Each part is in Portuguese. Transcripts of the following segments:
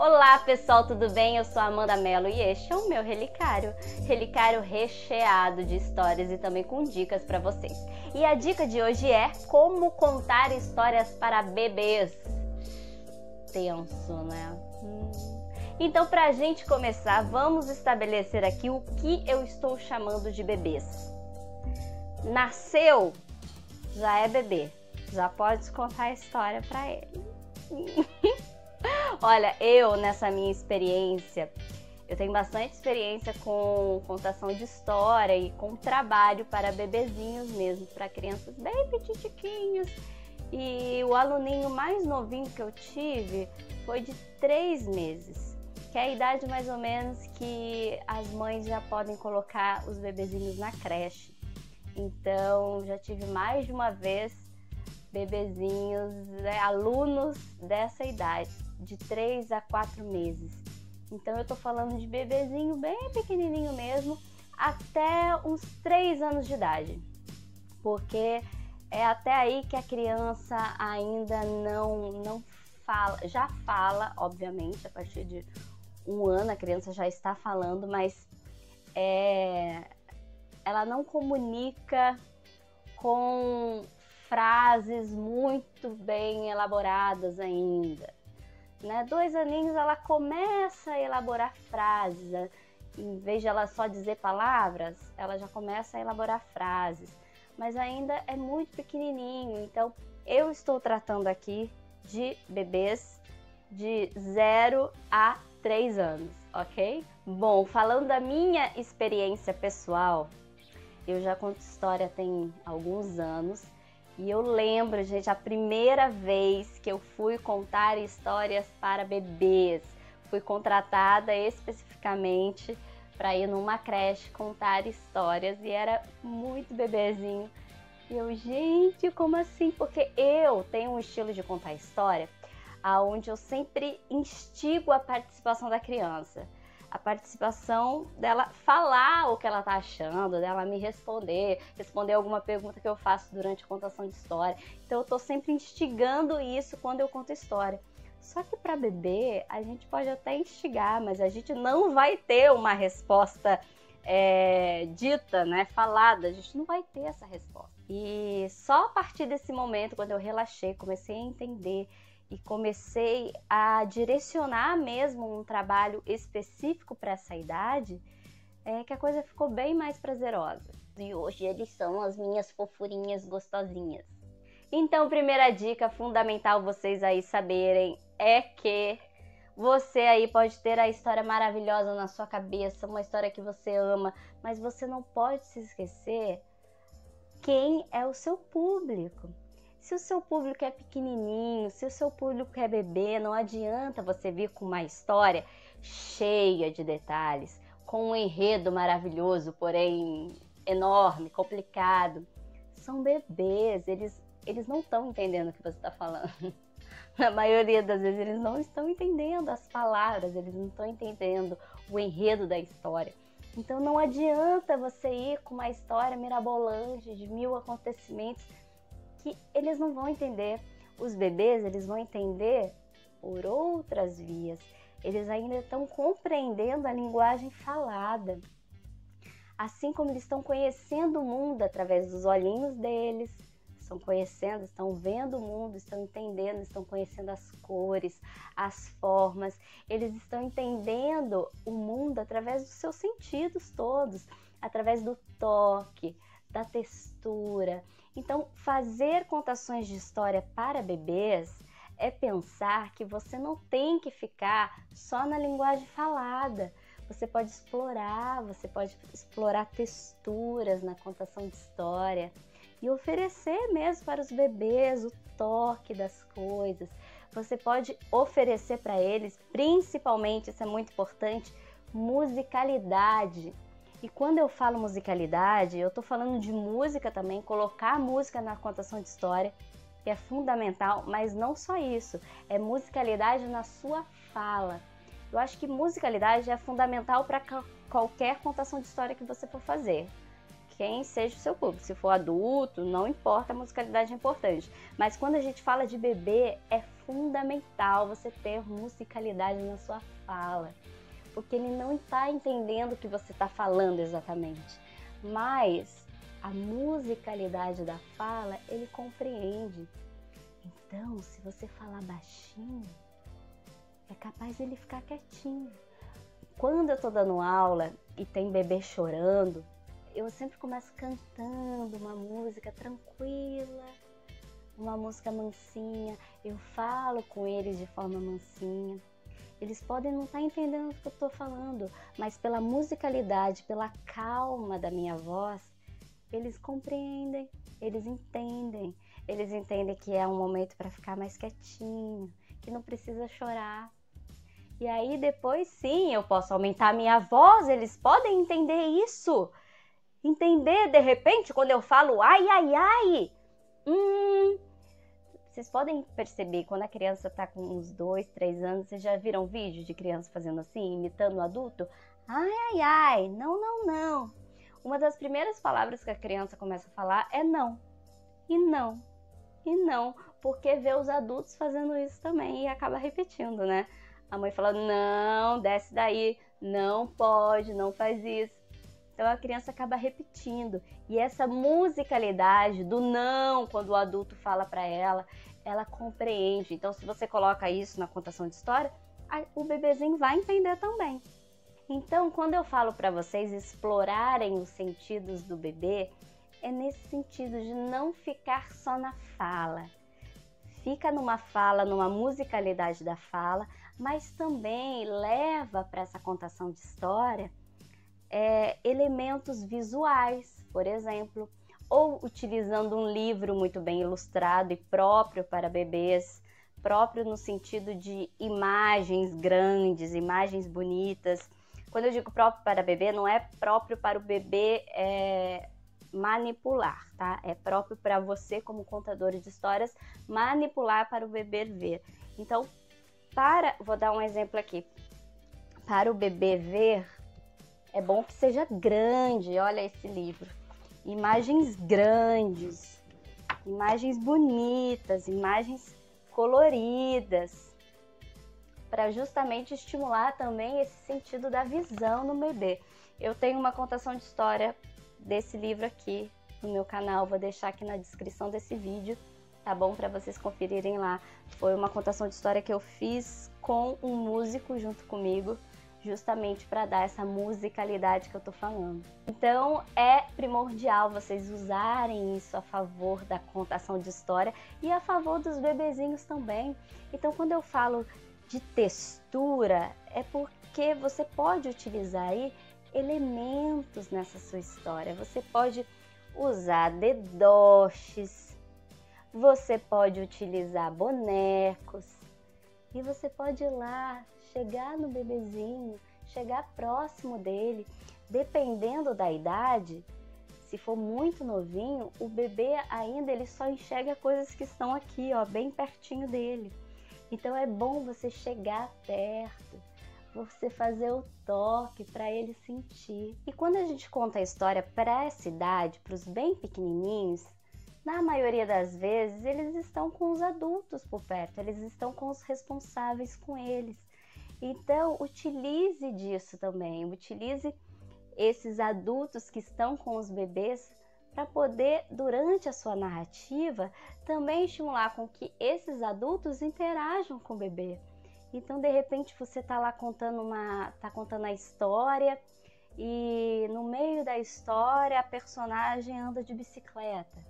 Olá pessoal, tudo bem? Eu sou a Amanda Mello e este é o meu relicário recheado de histórias e também com dicas para vocês. E a dica de hoje é como contar histórias para bebês. Tenso, né? Então, para a gente começar, vamos estabelecer aqui o que eu estou chamando de bebês. Nasceu, já é bebê, já pode contar a história para ele. Olha, nessa minha experiência, eu tenho bastante experiência com contação de história e com trabalho para bebezinhos mesmo, para crianças bem petitiquinhos. E o aluninho mais novinho que eu tive foi de 3 meses, que é a idade mais ou menos que as mães já podem colocar os bebezinhos na creche. Então, já tive mais de uma vez bebezinhos, alunos dessa idade, de 3 a 4 meses. Então eu tô falando de bebezinho bem pequenininho mesmo, até uns 3 anos de idade, porque é até aí que a criança ainda não fala, já fala, obviamente, a partir de 1 ano a criança já está falando, mas ela não comunica com frases muito bem elaboradas ainda, né? 2 aninhos ela começa a elaborar frases, né? Em vez de ela só dizer palavras, ela já começa a elaborar frases, mas ainda é muito pequenininho. Então eu estou tratando aqui de bebês de 0 a 3 anos, ok? Bom, falando da minha experiência pessoal, eu já conto história tem alguns anos. E eu lembro, gente, a primeira vez que eu fui contar histórias para bebês. Fui contratada especificamente para ir numa creche contar histórias e era muito bebezinho. E eu, gente, como assim? Porque eu tenho um estilo de contar história onde eu sempre instigo a participação da criança. A participação dela falar o que ela tá achando, dela me responder alguma pergunta que eu faço durante a contação de história. Então eu tô sempre instigando isso quando eu conto história. Só que para bebê a gente pode até instigar, mas a gente não vai ter uma resposta dita, né, falada. A gente não vai ter essa resposta. E só a partir desse momento, quando eu relaxei, comecei a entender e comecei a direcionar mesmo um trabalho específico para essa idade, que a coisa ficou bem mais prazerosa. E hoje eles são as minhas fofurinhas gostosinhas. Então, primeira dica fundamental vocês aí saberem é que você aí pode ter a história maravilhosa na sua cabeça, uma história que você ama, mas você não pode se esquecer quem é o seu público. Se o seu público é pequenininho, se o seu público é bebê, não adianta você vir com uma história cheia de detalhes, com um enredo maravilhoso, porém enorme, complicado. São bebês, eles não estão entendendo o que você está falando. Na maioria das vezes eles não estão entendendo as palavras, eles não estão entendendo o enredo da história. Então não adianta você ir com uma história mirabolante de 1000 acontecimentos, que eles não vão entender. Os bebês, eles vão entender por outras vias. Eles ainda estão compreendendo a linguagem falada. Assim como eles estão conhecendo o mundo através dos olhinhos deles, estão conhecendo, estão vendo o mundo, estão entendendo, estão conhecendo as cores, as formas. Eles estão entendendo o mundo através dos seus sentidos todos, através do toque, da textura. Então, fazer contações de história para bebês é pensar que você não tem que ficar só na linguagem falada. Você pode explorar texturas na contação de história e oferecer mesmo para os bebês o toque das coisas. Você pode oferecer para eles, principalmente, isso é muito importante, musicalidade. E quando eu falo musicalidade, eu estou falando de música também, colocar música na contação de história, que é fundamental, mas não só isso, é musicalidade na sua fala. Eu acho que musicalidade é fundamental para qualquer contação de história que você for fazer. Quem seja o seu público, se for adulto, não importa, a musicalidade é importante. Mas quando a gente fala de bebê, é fundamental você ter musicalidade na sua fala, porque ele não está entendendo o que você está falando exatamente, mas a musicalidade da fala ele compreende. Então, se você falar baixinho, é capaz ele ficar quietinho. Quando eu tô dando aula e tem bebê chorando, eu sempre começo cantando uma música tranquila, uma música mansinha. Eu falo com eles de forma mansinha. Eles podem não estar entendendo o que eu estou falando, mas pela musicalidade, pela calma da minha voz, eles compreendem, eles entendem. Eles entendem que é um momento para ficar mais quietinho, que não precisa chorar. E aí depois sim, eu posso aumentar a minha voz, eles podem entender isso. Entender de repente quando eu falo ai, ai, ai. Vocês podem perceber quando a criança está com uns 2, 3 anos, vocês já viram vídeo de criança fazendo assim, imitando o adulto? Ai, ai, ai, não, não, não. Uma das primeiras palavras que a criança começa a falar é não. E não. E não, porque vê os adultos fazendo isso também e acaba repetindo, né? A mãe fala, não, desce daí, não pode, não faz isso. Então a criança acaba repetindo. E essa musicalidade do não, quando o adulto fala para ela, ela compreende. Então se você coloca isso na contação de história, o bebezinho vai entender também. Então quando eu falo para vocês explorarem os sentidos do bebê, é nesse sentido de não ficar só na fala. Fica numa fala, numa musicalidade da fala, mas também leva para essa contação de história elementos visuais, por exemplo, ou utilizando um livro muito bem ilustrado e próprio para bebês, próprio no sentido de imagens grandes, imagens bonitas. Quando eu digo próprio para bebê, não é próprio para o bebê manipular, tá? É próprio para você, como contador de histórias, manipular para o bebê ver. Então, vou dar um exemplo aqui. Para o bebê ver, é bom que seja grande. Olha esse livro. Imagens grandes, imagens bonitas, imagens coloridas, para justamente estimular também esse sentido da visão no bebê. Eu tenho uma contação de história desse livro aqui no meu canal, vou deixar aqui na descrição desse vídeo, tá bom? Para vocês conferirem lá. Foi uma contação de história que eu fiz com um músico junto comigo, justamente para dar essa musicalidade que eu tô falando. Então é primordial vocês usarem isso a favor da contação de história e a favor dos bebezinhos também. Então quando eu falo de textura, é porque você pode utilizar aí elementos nessa sua história. Você pode usar dedoches, você pode utilizar bonecos e você pode ir lá, chegar no bebezinho, chegar próximo dele, dependendo da idade. Se for muito novinho, o bebê ainda ele só enxerga coisas que estão aqui, ó, bem pertinho dele. Então é bom você chegar perto, você fazer o toque para ele sentir. E quando a gente conta a história para essa idade, para os bem pequenininhos, na maioria das vezes eles estão com os adultos por perto, eles estão com os responsáveis com eles. Então utilize disso também, utilize esses adultos que estão com os bebês para poder, durante a sua narrativa, também estimular com que esses adultos interajam com o bebê. Então, de repente, você está lá contando a história e no meio da história a personagem anda de bicicleta.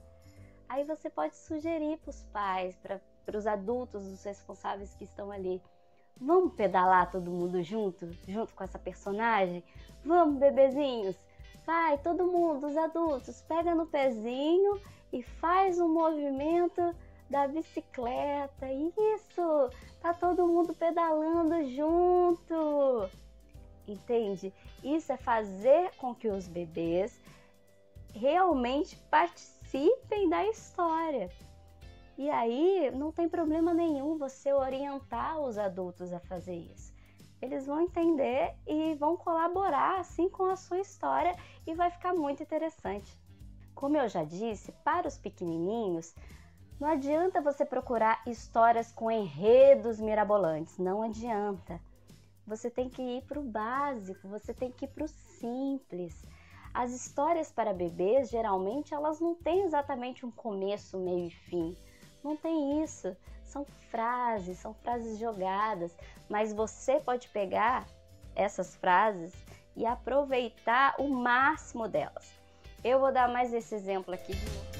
Aí você pode sugerir para os pais, para os adultos, os responsáveis que estão ali, vamos pedalar todo mundo junto com essa personagem? Vamos, bebezinhos? Vai, todo mundo, os adultos, pega no pezinho e faz um movimento da bicicleta. Isso! Tá todo mundo pedalando junto. Entende? Isso é fazer com que os bebês realmente participem da história. E aí não tem problema nenhum você orientar os adultos a fazer isso. Eles vão entender e vão colaborar assim com a sua história e vai ficar muito interessante. Como eu já disse, para os pequenininhos, Não adianta você procurar histórias com enredos mirabolantes, não adianta. Você tem que ir para o básico, você tem que ir para o simples. As histórias para bebês, geralmente, elas não têm exatamente um começo, meio e fim. Não tem isso. São frases jogadas. Mas você pode pegar essas frases e aproveitar o máximo delas. Eu vou dar mais esse exemplo aqui de novo.